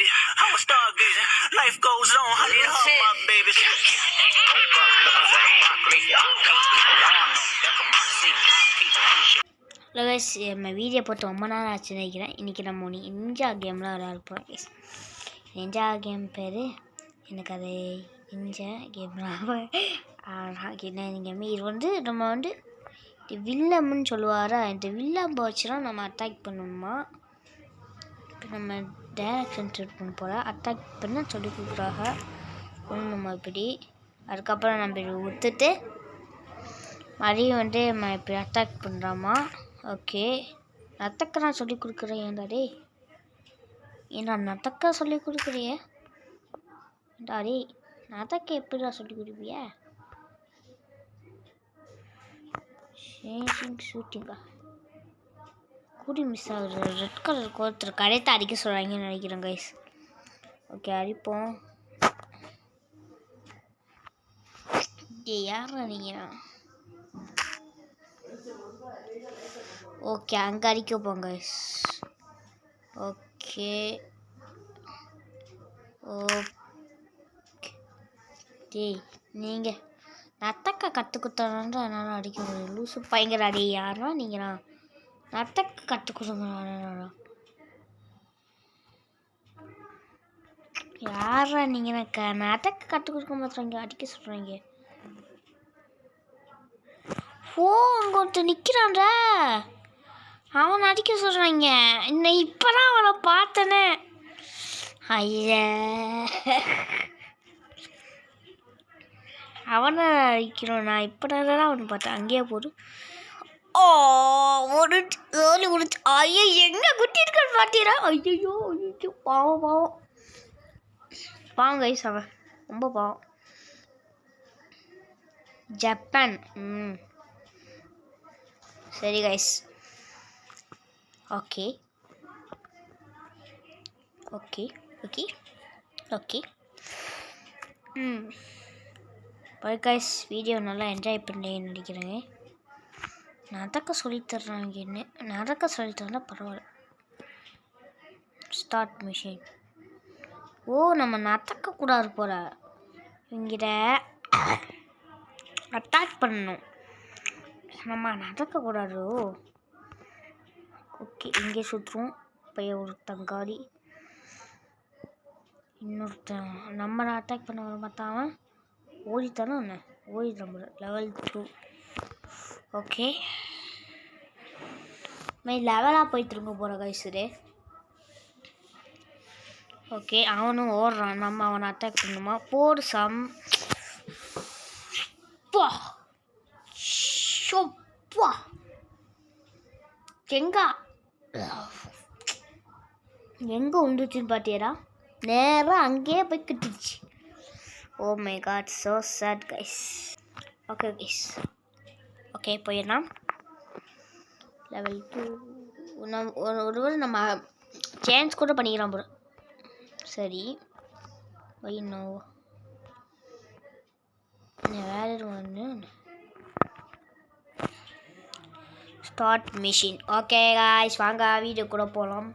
I was stargazing. Life goes on, honey, all my babies. Hello guys, நம்ம video போட்டு ரொம்ப நேரம் ஆச்சு நினைக்கிறேன். இன்றைக்கி நம்ம ஒன்று நிஞ்சா கேமில் விளையாட போகிறோம் கைஸ். நிஞ்சா கேம் பேர் எனக்கு அது நிஞ்சா கேம்லாம் கேம். இது வந்து நம்ம வந்து வில்லம்னு சொல்லுவாரா, இந்த வில்லம் போச்சுன்னா நம்ம அட்டாக் பண்ணணுமா. இப்போ நம்ம டைரக்ஷன் செட் பண்ண போகிறோம். அட்டாக் பண்ண சொல்லி கொடுக்குறாங்க நம்ம இப்படி. அதுக்கப்புறம் நம்ம இப்படி ஊற்றுட்டு மறுபடியும் வந்து நம்ம இப்படி அட்டாக் பண்ணுறோமா. ஓகே, நத்தக்க நான் சொல்லி கொடுக்குறேன். ஏன்டாடே ஏன்டா நத்தக்க சொல்லி கொடுக்குறிய? ஏன்டாடே நத்தக்க எப்படிடா சொல்லி கொடுப்பிய? ஷூட்டிங்கா கூடி மிஸ் ஆகுது. ரெட் கலர் கோர்த்துரு கடையத்தை அடிக்க சொல்கிறாங்கன்னு நினைக்கிறேன் கைஸ். ஓகே, அடிப்போம். யாரா நீங்கள்? ஓகே, அங்கே அடிக்க போங்க. ஓகே டேய், நீங்கள் நத்தக்க கற்றுக்குத்தானு என்னால் அடிக்க முடியும். லூசு பயங்கர அடி. யாரா நீங்களா? நத்தக்க கற்றுக் யாரா நீங்கள்? நத்தக்க கற்றுக் கொடுக்க மாட்டாங்க, அடிக்க சொல்கிறீங்க. ஓ, அங்கே ஒருத்தர் நிற்கிறான்டா, அவன் அடிக்க சொல்கிறாங்க. இன்னும் இப்போ தான் அவனை பார்த்தனே. ஐய, அவனை அடிக்கணும். நான் இப்போ தான் அவனை பார்த்தேன். அங்கேயே போடு. ஓ, ஒரு ஏழு முடிச்சு. ஐயோ, எங்கே குட்டி இருக்கான்னு பார்த்தீரா? ஐயோ ஐயோ, பாவம் பாவம் பாவம் கைஸ், அவன் ரொம்ப பாவம். ஜப்பான். சரி guys. Okay okay okay okay bye guys, video நல்லா என்ஜாய் பண்ணேன்னு நினைக்கிறேங்க. நடக்க சொல்லித்தர்றாங்க. என்ன நடக்க சொல்லித்தரா பரவாயில்ல. Start machine. ஓ, நம்ம நடக்கக்கூடாது போல. இங்கிட்ட அட்டாக் பண்ணணும். நம்ம நடக்கக்கூடாது. ஓகே, இங்கே சுற்றுவோம். பைய ஒரு தங்காடி இன்னொருத்தன் நம்ம அட்டாக் பண்ண வர பார்த்தாவன் ஓடித்தானே. ஒன்று ஓடிதான் லெவல் 2. ஓகே, லெவலாக போய் திரும்ப போகிற கைஸரு. ஓகே, அவனும் ஓடுறான். நம்ம அவனை அட்டாக் பண்ணுமா. போடு சம். எங்கே உண்டுச்சுன்னு பார்த்தியடா? நேராக அங்கேயே போய் கிட்டுச்சு. Oh my God, so sad guys. Okay guys, okay போயிடலாம். லெவல் 2 ஒரு நம்ம சேஞ்ச் கூட பண்ணிக்கலாம் போல. சரி, இன்னும் வேறு ஒன்று. Start machine. ஓகே காய்ஸ், வாங்க வீடியோ கூட போகலாம்.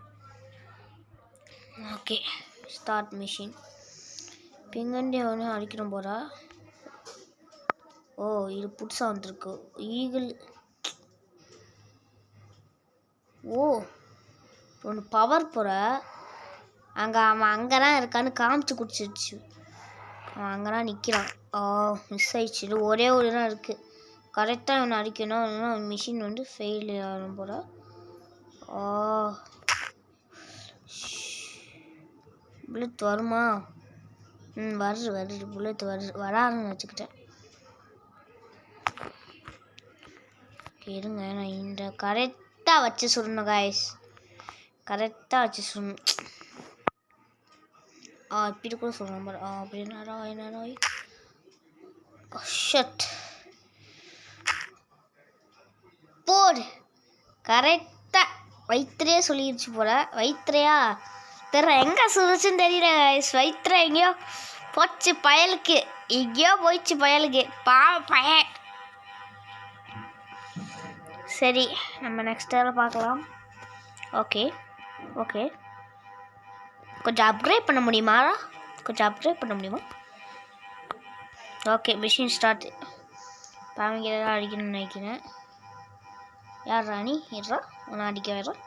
Okay, start machine. பிங்கண்டே ஒன்று அடிக்கணும் போகிறா. ஓ, இது புதுசாக வந்துருக்கு. ஈகிள். ஓ, ஒன்று பவர் போகிற. அங்கே அவன் அங்கே தான் இருக்கான்னு காமிச்சு குடிச்சிருச்சு. அவன் அங்கே தான் நிற்கிறான். ஓ, மிஸ் ஆயிடுச்சு. இது ஒரே ஒரு தான் இருக்குது. கரெக்டாக அவனை அடிக்கணும். இல்லைன்னா மிஷின் வந்து ஃபெயில் ஆகணும் போகிற. ஓ, புல்லட் வருமா? வருது புல்லட் வராதுன்னு வச்சுக்கிட்டேன். இருங்க, நான் இந்த கரெக்டாக வச்சு சொல்லணும் காய்ஸ். கரெக்டாக வச்சு சொல்லணும். இப்படி கூட சொல்லணும் பாரு. அப்படி என்னடா ஷட் போடு. கரெக்டாக வயிற்றுலையே சொல்லிடுச்சு போல. வயிற்றுலையா தெரியல, எங்கே சுதுச்சுன்னு தெரியல. வயிற்றுல எங்கேயோ போச்சு பயலுக்கு. எங்கேயோ போயிடுச்சு பயலுக்கு. பையன். சரி, நம்ம நெக்ஸ்ட் பார்க்கலாம். ஓகே ஓகே கொஞ்சம் அப்கிரேட் பண்ண முடியுமா? Okay, machine start. அவங்க ஏதாவது அடிக்கணும்னு நினைக்கிறேன். யார் ராணி இருறா, உன்னை அடிக்க வர்றான்.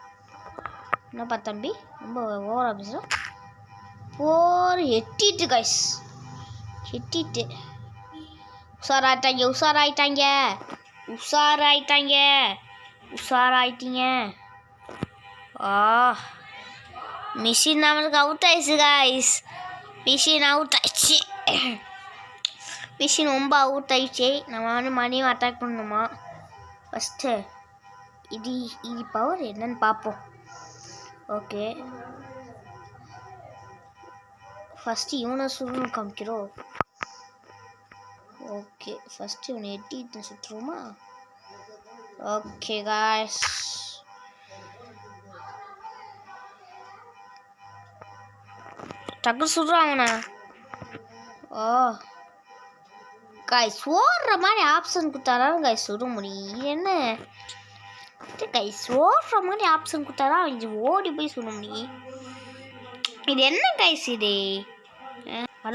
என்னப்பா தம்பி, ரொம்ப ஓவரா பேசுகிறேன். எட்டிட்டு கைஸ், எட்டிட்டு உஷாராயிட்டீங்க. மிஷின் நம்மளுக்கு அவுட் ஆயிடுச்சு கைஸ். மிஷின் ரொம்ப அவுட் ஆயிடுச்சு. நம்ம வந்து மணியும் அட்டாக் பண்ணணுமா? ஃபஸ்ட்டு இது பவர் என்னன்னு பார்ப்போம். ஓகே, ஃபஸ்ட்டு இவனை சுருன்னு காமிக்கிறோம். ஓகே, ஃபஸ்ட்டு இவனை எட்டிட்டு சுற்றுவோமா? ஓகே காய்ஸ், டக்கு சுடுறான் அவனை. கைஸ் ஓடுற மாதிரி ஆப்ஷன் கொடுத்தாதான் கைஸ் சுட முடியும். என்ன கைஸ், ஓடுற மாதிரி ஆப்ஷன் கொடுத்தாதான் அவன் ஓடி போய் சுட முடியும். இது என்ன கைஸ் இது?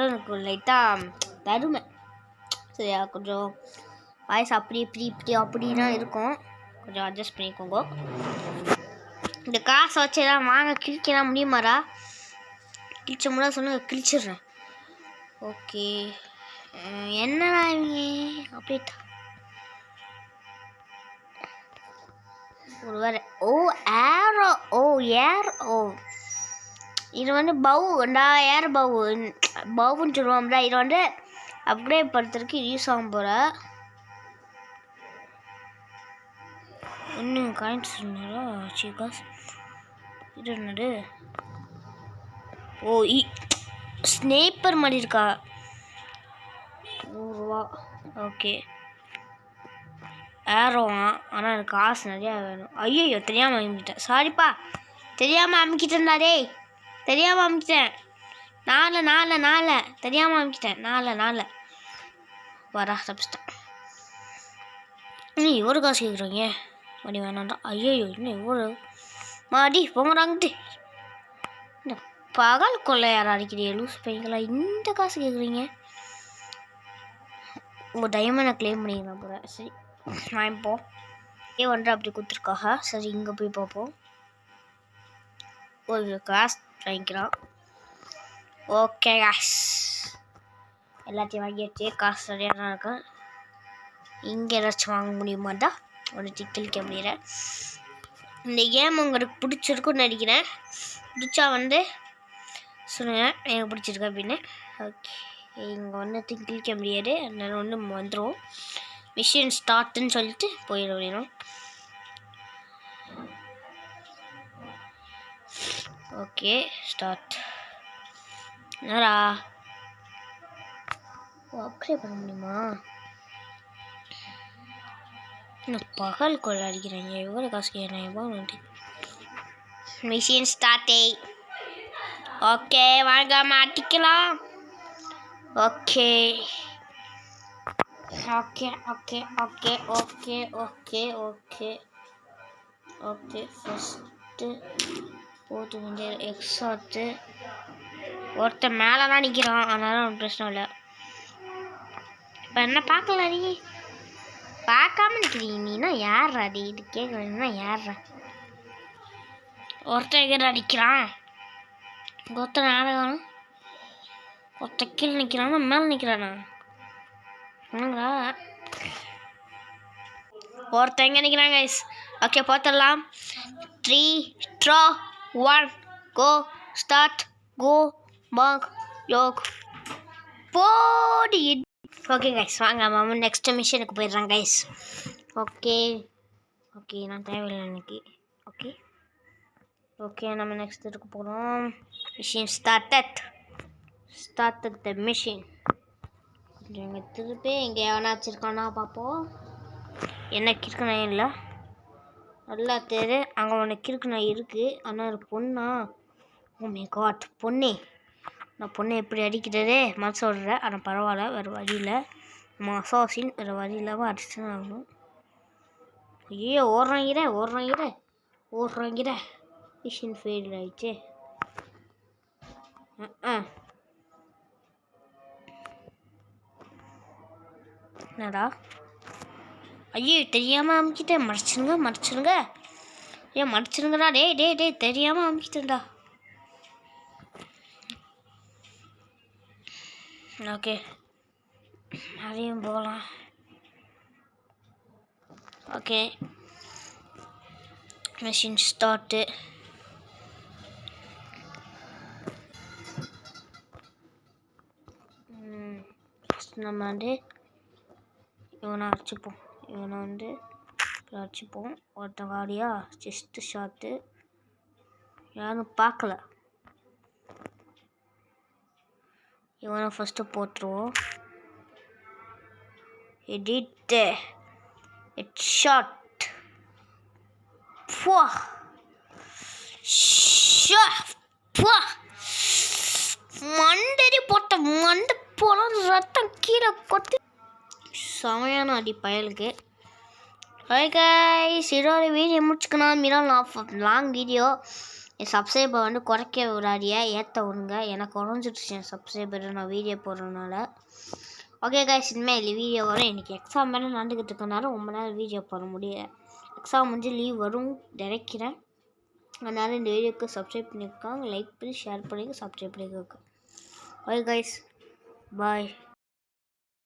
எனக்கு லைட்டாக தருமை சரியா? கொஞ்சம் வாய்ஸ் அப்படின்னா இருக்கும். கொஞ்சம் அட்ஜஸ்ட் பண்ணிக்கோங்க. இந்த காசை வச்சு எதாவது வாங்க கிழிக்கலாம் முடியுமாடா? கிழிச்ச முடியாது சொன்னால் கிழிச்சிடுறேன். ஓகே, என்னடா இவங்க அப்படியே ஒரு வேறு. இது வந்து ஏர் பவுன்னு சொல்லுவோம்டா. இது வந்து அப்கிரேட் பண்ணுறதுக்கு யூஸ் ஆகும் போல. இன்னும் காயின்ஸ் இருந்தாரா? சீக்காஸ் இது என்னது? ஸ்னேப்பர் மாதிரி இருக்கா? 100 ரூபா. ஓகே, ஏரோவா? ஆனால் எனக்கு காசு நிறையா வேணும். ஐயோ, தெரியாமல் அமுக்கிட்டேன். சாரிப்பா, தெரியாமல் அமுக்கிட்டேன்டா. டேய், தெரியாமல் அமுக்கிட்டேன். 4 தெரியாமல் அமுக்கிட்டேன். 4 வரா தப்பிச்சிட்டேன். இன்னும் இவ்வளோ காசு கேட்குறீங்க? மணி வேணாண்டா. ஐயோ, இன்னும் இவ்வளோ மாடி போங்கடாங்கிட்டு. இந்த பகல் கொள்ளை யாரும் அடிக்கிறீங்க லூஸ் பையங்களா? இந்த காசு கேட்குறீங்க? உங்கள் டைமண்டை கிளைம் பண்ணிக்கலாம் போல. சரி, வாங்கிப்போம். ஒன்று அப்படி கொடுத்துருக்காங்க. சரி, இங்கே போய் பார்ப்போம். ஒரு காசு வாங்கிக்கலாம். ஓகே காஸ், எல்லாத்தையும் வாங்கியாச்சு. காசு சரியாக தான் இருக்கு. இங்கே ஏதாச்சும் வாங்க முடியுமாட்டா? ஒன்று கிளிக்க முடியல. இந்த கேம் உங்களுக்கு பிடிச்சிருக்குன்னு நினைக்கிறேன். பிடிச்சா வந்து சொல்லுங்கள் எனக்கு பிடிச்சிருக்கு அப்படின்னு. ஓகே, இங்கே ஒன்று கிளிக்க முடியாது, அதனால ஒன்று வந்துடும். மிஷின் ஸ்டார்ட்டுன்னு சொல்லிட்டு போயிட முடியும். Okay, start. என்னடா அப்கிரேட் பண்ண முடியுமா? இன்னும் பகல் கொள்ள அடிக்கிறாங்க. எவ்வளோ காசு கேட்குறாங்க? மிஷின் ஸ்டார்ட்டே. ஓகே, வாங்க மாட்டிக்கலாம். Okay okay okay okay okay okay okay okay first போட்டு வந்து எக்ஸாத்து ஒருத்தர் மேலே தான் நிற்கிறான். அதனால ஒன்றும் பிரச்சனை இல்லை. இப்போ என்ன பார்க்கல? நீ பார்க்காம நிற்கிறீங்க. நீனா யார்ரா? இது கேட்குறீங்கன்னா யார்ரா? ஒருத்தர் எங்கே அடிக்கிறான்? ஒருத்தர் மேலே காணும். ஒருத்தர் கீழே நிற்கிறானா மேலே நிற்கிறானா? என்னங்களா ஒருத்தர் எங்கே நிற்கிறாங்க கைஸ்? ஓகே, பார்த்துடலாம். 3, 2, 1 கோ ஸ்டார்ட். கோ பாக் யோக் போடி. ஓகே கைஸ், வாங்க மாமா நெக்ஸ்ட் மிஷனுக்கு போயிடுறாங்க கைஸ். ஓகே ஓகே, நான் தேவையில்லை இன்னைக்கு. ஓகே ஓகே, நம்ம நெக்ஸ்ட் இதுக்கு போகிறோம். Machine started the machine. இங்கே திருப்பி இங்கே எவனா வச்சுருக்கானா பார்ப்போம். என்ன கிறுக்குனா இல்லை, நல்லா தெரு. அங்கே ஒன்று கிறுக்குனா இருக்குது. ஆனால் ஒரு பொண்ணா? ஓ மை காட், பொண்ணே. நான் பொண்ணை எப்படி அடிக்கிறது மனசு சொல்கிறேன். ஆனால் பரவாயில்ல, வேறு வழியில் நம்ம அசாசின் வேறு வழி இல்லாமல் அடிச்சு தான் ஆகணும். ஐயோ, ஓடுறாங்கிற மிஷின் ஃபெயில் ஆகிடுச்சு. என்னடா ஐயோ தெரியாமல் அமுக்கிட்டேன். மறைச்சிருங்க ஏன் மறைச்சிருங்கடா. டே தெரியாமல் அமுக்கிட்டேன்டா. ஓகே அதையும் போகலாம். Okay machine start. நம்ம வந்து இவனை அடிச்சுப்போம். ஒருத்தன் வாடியா செஸ்ட்டு ஷாட்டு யாரும் பார்க்கல. இவனை ஃபஸ்ட்டு போட்டுருவோம். Edit head shot. மண்டடி போட்ட மண்டை போல ரத்தம் கீழே கொட்டி செமையான அடி பயலுக்கு. ஓகே கைஸ், இதோட வீடியோ முடிச்சுக்கணும். Long video. என் சப்ஸ்கிரைபர் வந்து குறைக்க விடாதியா, ஏற்ற விடுங்க. எனக்கு குறைஞ்சிடுச்சு என் சப்ஸ்கிரைபர் நான் வீடியோ போடுறதுனால. ஓகே கைஸ், இனிமேல் வீடியோ வரும். இன்றைக்கி எக்ஸாம் வேறு நடந்துக்கிட்டு இருக்கனால ரொம்ப நேரம் வீடியோ போட முடியல. எக்ஸாம் முடிஞ்சு லீவ் வரும் நினைக்கிறேன். அதனால் இந்த வீடியோக்கு சப்ஸ்கிரைப் பண்ணியிருக்காங்க. லைக் பண்ணி ஷேர் பண்ணி சப்ஸ்கிரைப் பண்ணியிருக்காங்க. ஓகே கைஸ், பாய்.